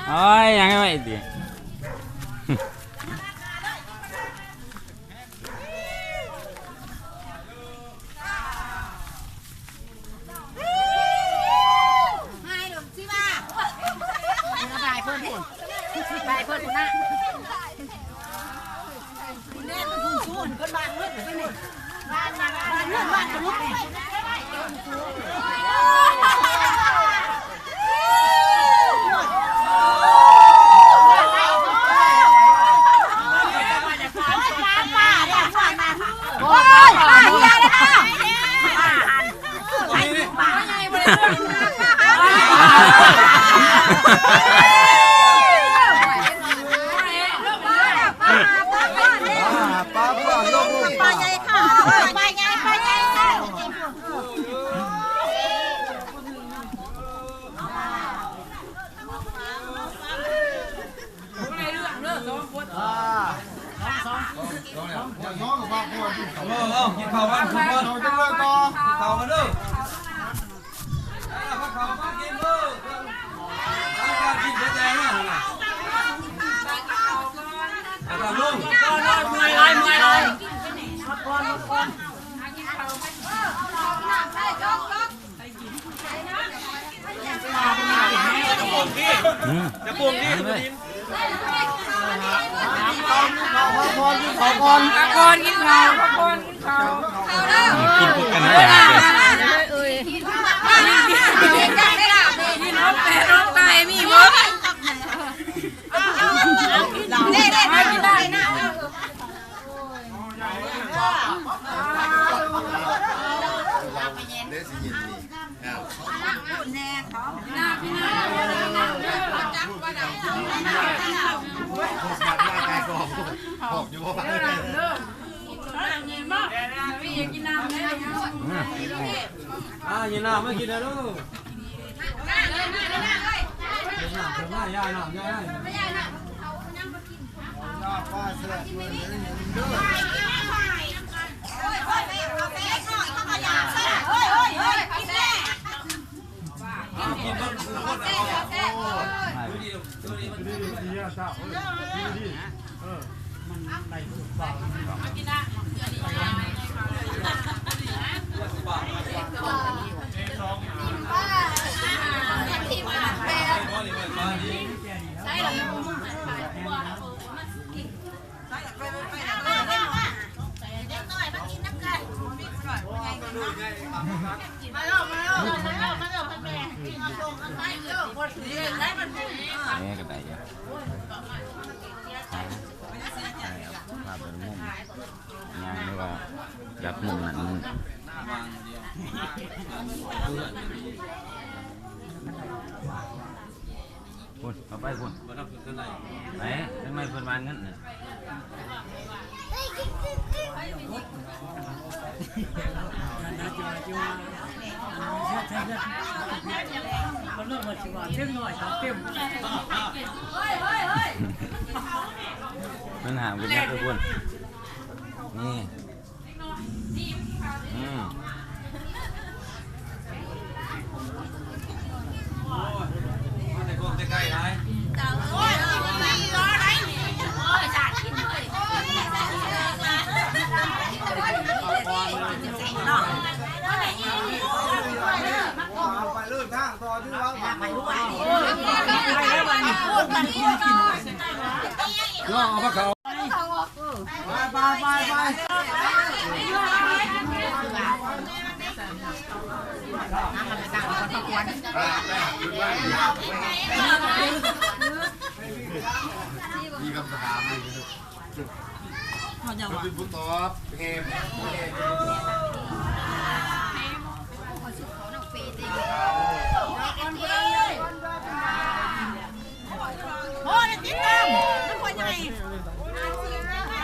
โอ้ยยังไม่ดีกินข้าวบ้านกินข้าวจะเลิกต่อข้าวมาดูข้าวมากินดูข้าวกินแดงๆนะข้าวลุงเมื่อยเลยจะปรุงที่กินพวกกันนะน้องไก่มีหมดได้นะบอกอยู่ว่ายินน้ำไม่กินนะลูกย่าป้าเสร็จนี่ก็ได้ยังมาเป็นมุมยังไม่ว่าจับมุมนั้นมุมคุณเอาไปคุณไหนทำไมเพิ่นมางั้นเนี่ยเขาเริ่มมาชิมเต็มหน่อยครับเต็มมันหาคุณนะทุกคนนี่แต่กลมจะใกล้ไหนไปเลื่อนทางต่อที่ว่าไปล่องเอาพระเขาไปมีคำถามเลยคุณผู้ตอบเกมโอ้ยติดตามมันควรยังไง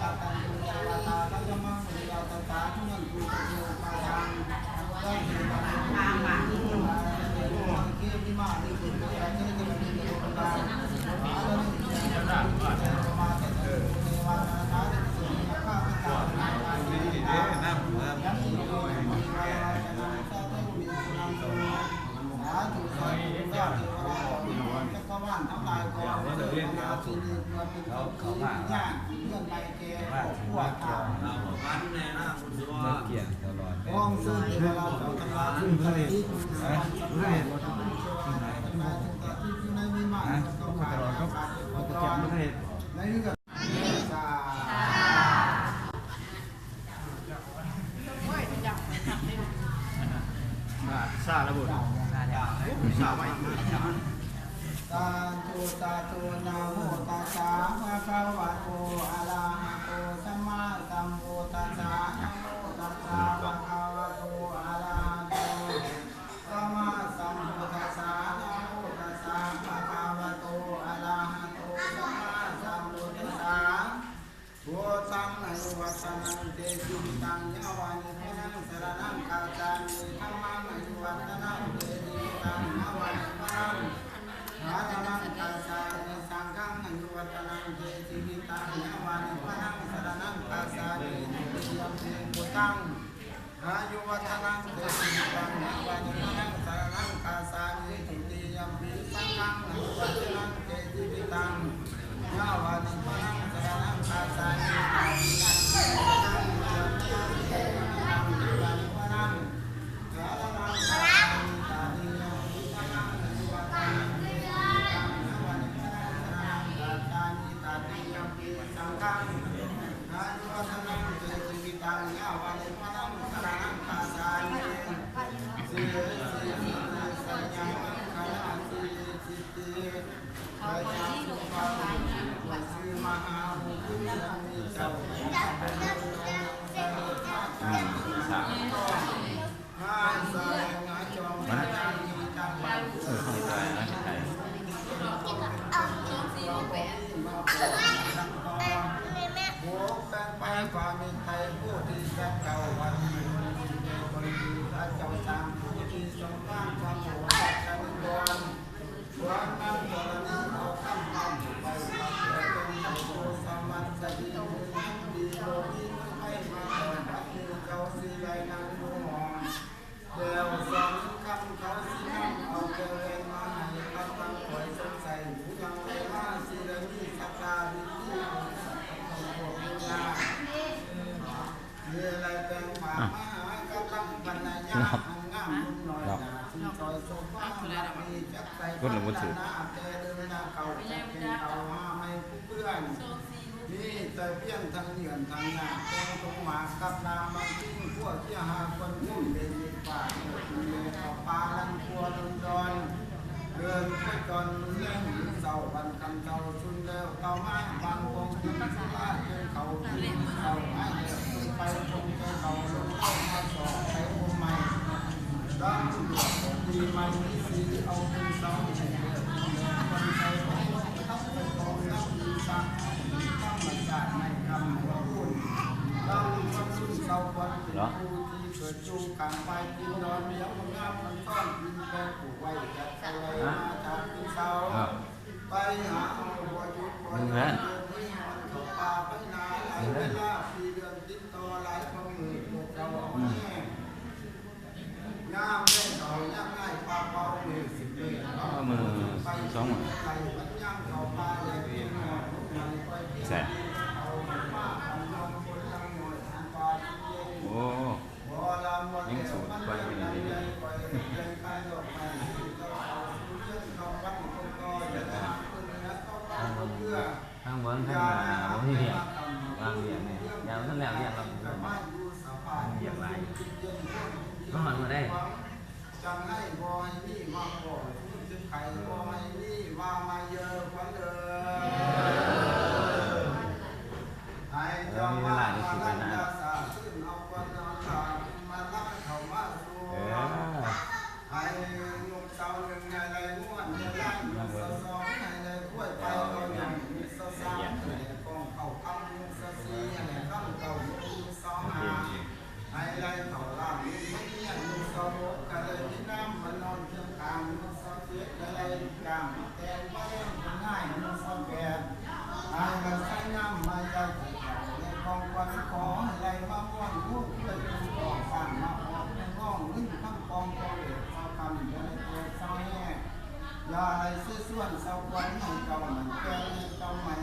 ตัตันตุยาวตาตัยมังตุยาวตาทุยันตุตโยปาทังตังตุตังทางมาที่นี่มาเกี่ยที่มาที่คุณจะเชื่อที่มันมีคนตายอะไรนี่จะได้มาแต่เทวานานาที่สุดข้าพเจ้านี่เด้น้ำน้ำที่โดยมีวาระจะนำซาเตมีสุนันโตสาธุสาธุสาธุจักรวาลทั้งหลายขอเจริญอาชีพเงินเขามาเงื่อนใดเกศพวกข้าวันแน่นะคุณสุวรรณเกียรติตลอดห้องซึ่งเวลาเราทำงานซึ่งทะเลที่ในมีมากต้องขาดครับเราจะจำไม่ได้ในนี้ก็ซาแล้วบุตรซาไว้ตาตุตาตุนาโมตัสสะภะคะวะโตอะระหะโตสัมมาสัมพุทธัสสะนะโมตัสสะภะคะวะโตอะระหะโตสัมมาสัมพุทธัสสะนะโมตัสสะภะคะวะโตอะระหะโตสัมมาสัมพุทธัสสะพุทธังอายุวัฒนังเตจิตังยาวานิพนังสรณังคาจามิธัมมังอายุวัฒนังเตจิตังยาวานิพนังอาจานังคาจามิสังฆังอายุวัฒนังเตจิตังยาวานิพนังสรณังคาจามิตุติยัมปิพุทธังอายุวัฒนังเตจิตังยาวานิพนังสรณังคาจามิตุติยัมปิสังฆังอายุวัฒนังเตจิตังยาวานิพนังสรณังคาจามิความเป็นไทยผู้ที่รักเก่าวันนี้บริบูรณ์เจ้าสามผู้ที่ทรงสร้างความโหดร้ายกันก่อนความนั้นกรณี จักใส่พันนาเตเดินนาเก่าจักเป็นเก่าห้าไม่เพื่อนนี่แต่เพียงทางเหยื่อทางหน้าแกงตรงหมากับน้ำมันทิ้งพวกที่หาคนมุ่งเป็นดีกว่าเลยเอาปลาลันครัวดอนดอนเดินไปก่อนเล่นเสาวันกันเสาชุนเดียวเก่าไม้บางคงที่ว่าเป็นเขาที่เขาไม้เดินไปคงจะเขาลงเข้ามาสอบไปโอใหม่ด้านหลวงดีมันที่สีเอาเป็นเสาเฉยคนไทยต้องทับไปกองนับดีสักต้องมาจากในคำว่าพูดเราคนสุดเสาวันเป็นผู้ที่เกิดจูกลางไปกินนอนเลี้ยงมันงามมันก้อนกินแกงผูกไว้จัดอะไรมาจากที่เสาไปหาเอาหัวยุบหัวยุบที่มันเข้าป่าไปนาหลายเวลาปีเดือนติดต่อหลายคนมือพวกเราแน่งามเล่นเขาย่างง่ายปลาเบามือสิบเลยมือไปสองมือไปมันย่างเขาปลาใหญ่เพียงหน่อยใช่โอ้ยังสูดไปเป็นยังไงทางเมืองทางบ่มีเรียนบางเรียนเนี่ยยาวทั้งแล้วเรียนเราเรียนไรก็มันมาได้จังให้บอยนี่มาบ่อยจะไข่บอยนี่มาเยอะกว่าเลยไอ้เจ้าว่ามาลันดาสาขึ้นเอาคนนอนหลับมาลักเขามาสู่ไอ้ลูกสาวหนึ่งไงไรม้วนไงไรสองไงไรกล้วยไปเราอย่างมีสาวสามไงกองเขาคำมุกสสีไงข้ามเก่ามุกสองหาไอ้ไรเขาล่างมีไม่เนี่ยมุกสาวกกะเลยที่น้ำมันนอนเชียงคานมุกสาวเสียกะเลยกางแต่ว่าเล่นง่ายมุกสาวแก่ไอ้มันใส่น้ำมาใจในกองควันขออะไรมาม้วนลูกเลยเป็นกองสั่งมาออกในห้องนึ่งข้างกองกองเด็กเอาคำอยู่ในเจ้าเศร้าแห่ยาอะไรซื้อส่วนเศร้าควันของเก่าเหมือนแก้วเก่าใหม่